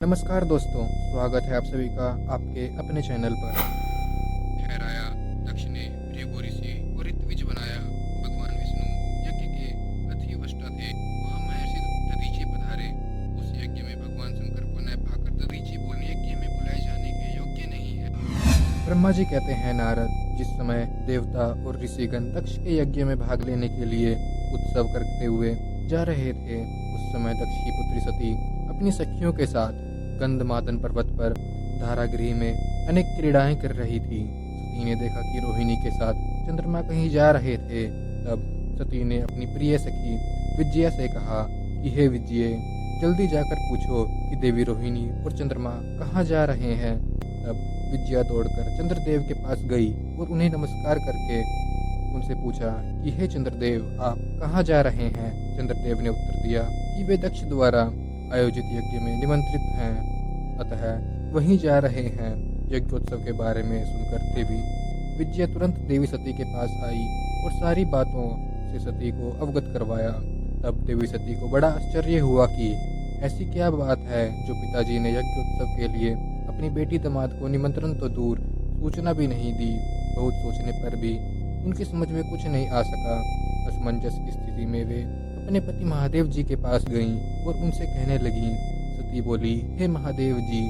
नमस्कार दोस्तों, स्वागत है आप सभी का आपके अपने चैनल पर। ठहराया दक्ष ने प्रिय को ऋषि को ऋत्विज बनाया। भगवान विष्णु यज्ञ के अधिवष्टा थे। वहाँ महर्षि दधीचि पधारे। उस यज्ञ में भगवान शंकर को न पाकर दधीचि बोले, यज्ञ में बुलाए जाने के योग्य नहीं है। ब्रह्मा जी कहते हैं, नारद, जिस समय देवता और ऋषिगण दक्ष के यज्ञ में भाग लेने के लिए उत्सव करते हुए जा रहे थे, उस समय दक्ष की पुत्री सती अपनी सखियों के साथ गंधमादन पर्वत पर धारागृह में अनेक क्रीड़ाएं कर रही थी। सती ने देखा कि रोहिणी के साथ चंद्रमा कहीं जा रहे थे। तब सती ने अपनी प्रिय सखी विजया से कहा कि हे विजय, जल्दी जाकर पूछो कि देवी रोहिणी और चंद्रमा कहाँ जा रहे हैं। तब विजया दौड़कर चंद्रदेव के पास गई और उन्हें नमस्कार करके उनसे पूछा कि हे चंद्रदेव, आप कहाँ जा रहे हैं। चंद्रदेव ने उत्तर दिया कि वे दक्ष द्वारा आयोजित यज्ञ में निमंत्रित हैं, अतः वहीं जा रहे हैं। यज्ञोत्सव के बारे में सुनकर देवी विजया तुरंत देवी सती के पास आई और सारी बातों से सती को अवगत करवाया। तब देवी सती को बड़ा आश्चर्य हुआ कि ऐसी क्या बात है जो पिताजी ने यज्ञोत्सव के लिए अपनी बेटी दामाद को निमंत्रण तो दूर, सूचना भी नहीं दी। बहुत सोचने पर भी उनकी समझ में कुछ नहीं आ सका। असमंजस की स्थिति में वे अपने पति महादेव जी के पास गईं और उनसे कहने लगीं। सती बोली, हे महादेव जी,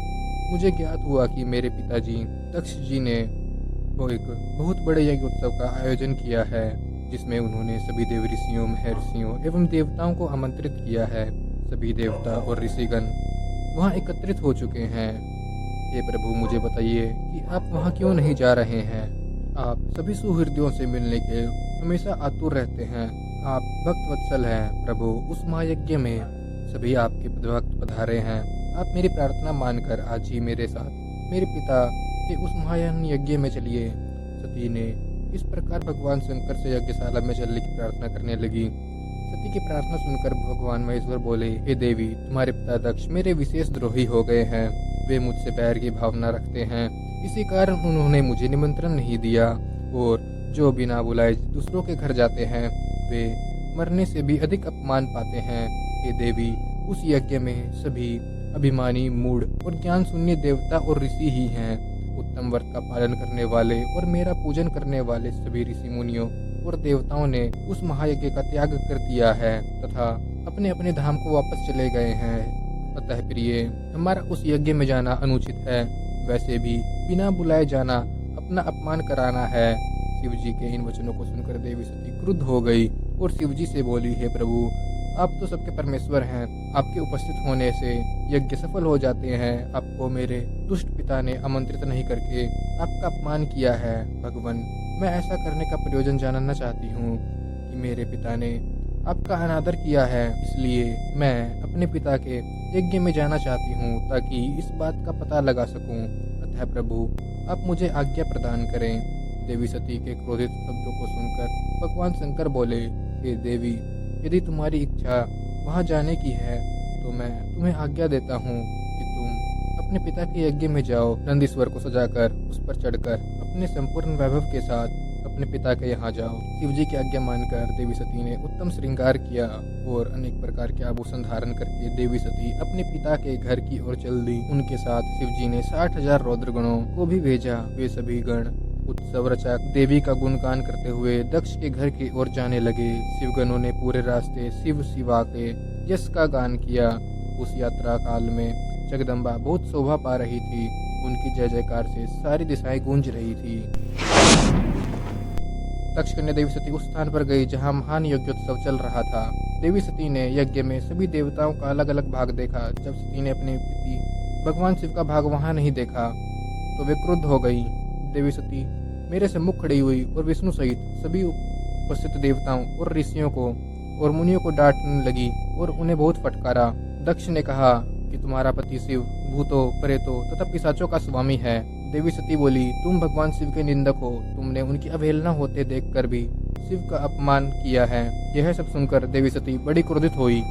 मुझे ज्ञात हुआ कि मेरे पिताजी दक्ष जी ने एक बहुत बड़े यज्ञोत्सव का आयोजन किया है, जिसमें उन्होंने सभी देव ऋषियों, महर्षियों एवं देवताओं को आमंत्रित किया है। सभी देवता और ऋषिगण वहाँ एकत्रित हो चुके हैं। हे प्रभु, मुझे बताइए कि आप वहाँ क्यों नहीं जा रहे हैं। आप सभी सुहृदयों से मिलने के हमेशा आतुर रहते हैं। आप भक्त वत्सल हैं प्रभु। उस महायज्ञ में सभी आपके भक्त पधारे हैं। आप मेरी प्रार्थना मानकर आज ही मेरे साथ मेरे पिता के उस महान यज्ञ में चलिए। सती ने इस प्रकार भगवान शंकर से यज्ञशाला में चलने की प्रार्थना करने लगी। सती की प्रार्थना सुनकर भगवान महेश्वर बोले, हे देवी, तुम्हारे पिता दक्ष मेरे विशेष द्रोही हो गए हैं। वे मुझसे बैर की भावना रखते हैं, इसी कारण उन्होंने मुझे निमंत्रण नहीं दिया। और जो बिना बुलाए दूसरों के घर जाते हैं, वे मरने से भी अधिक अपमान पाते हैं। हे देवी, उस यज्ञ में सभी अभिमानी, मूढ़ और ज्ञान शून्य देवता और ऋषि ही हैं। उत्तम व्रत का पालन करने वाले और मेरा पूजन करने वाले सभी ऋषि मुनियों और देवताओं ने उस महायज्ञ का त्याग कर दिया है तथा अपने अपने धाम को वापस चले गए हैं। अतः प्रिय, हमारा उस यज्ञ में जाना अनुचित है। वैसे भी बिना बुलाए जाना अपना अपमान कराना है। शिव जी के इन वचनों को सुनकर देवी सती क्रुद्ध हो गई और शिव जी से बोली, हे प्रभु, आप तो सबके परमेश्वर हैं। आपके उपस्थित होने से यज्ञ सफल हो जाते हैं। आपको मेरे दुष्ट पिता ने आमंत्रित नहीं करके आपका अपमान किया है। भगवान, मैं ऐसा करने का प्रयोजन जानना चाहती हूँ कि मेरे पिता ने आपका अनादर किया है, इसलिए मैं अपने पिता के यज्ञ में जाना चाहती हूँ ताकि इस बात का पता लगा सकूँ। अतः प्रभु, आप मुझे आज्ञा प्रदान करें। देवी सती के क्रोधित शब्दों को सुनकर भगवान शंकर बोले, हे देवी, यदि तुम्हारी इच्छा वहाँ जाने की है तो मैं तुम्हें आज्ञा देता हूँ कि तुम अपने पिता के यज्ञ में जाओ। नंदीश्वर को सजाकर उस पर चढ़कर अपने संपूर्ण वैभव के साथ अपने पिता के यहाँ जाओ। शिव जी की आज्ञा मानकर देवी सती ने उत्तम श्रृंगार किया और अनेक प्रकार के आभूषण धारण करके देवी सती अपने पिता के घर की ओर चल दी। उनके साथ शिव जी ने 60,000 रौद्रगणों को भी भेजा। वे सभी गण उत्सव रचा देवी का गुणगान करते हुए दक्ष के घर की ओर जाने लगे। शिवगणों ने पूरे रास्ते शिव शिवा के यश का गान किया। उस यात्रा काल में जगदम्बा बहुत शोभा पा रही थी। उनकी जय जयकार से सारी दिशाएं गूंज रही थी। दक्ष कन्या देवी सती उस स्थान पर गई जहां महान यज्ञोत्सव चल रहा था। देवी सती ने यज्ञ में सभी देवताओं का अलग अलग भाग देखा। जब सती ने अपने पति भगवान शिव का भाग वहां नहीं देखा तो वे क्रुद्ध हो गई। देवी सती मेरे सम्मुख खड़ी हुई और विष्णु सहित सभी उपस्थित देवताओं और ऋषियों को और मुनियों को डांटने लगी और उन्हें बहुत फटकारा। दक्ष ने कहा कि तुम्हारा पति शिव भूतों, प्रेतों तथा पिशाचों का स्वामी है। देवी सती बोली, तुम भगवान शिव के निंदक हो। तुमने उनकी अवहेलना होते देखकर भी शिव का अपमान किया है। यह सब सुनकर देवी सती बड़ी क्रोधित हुई।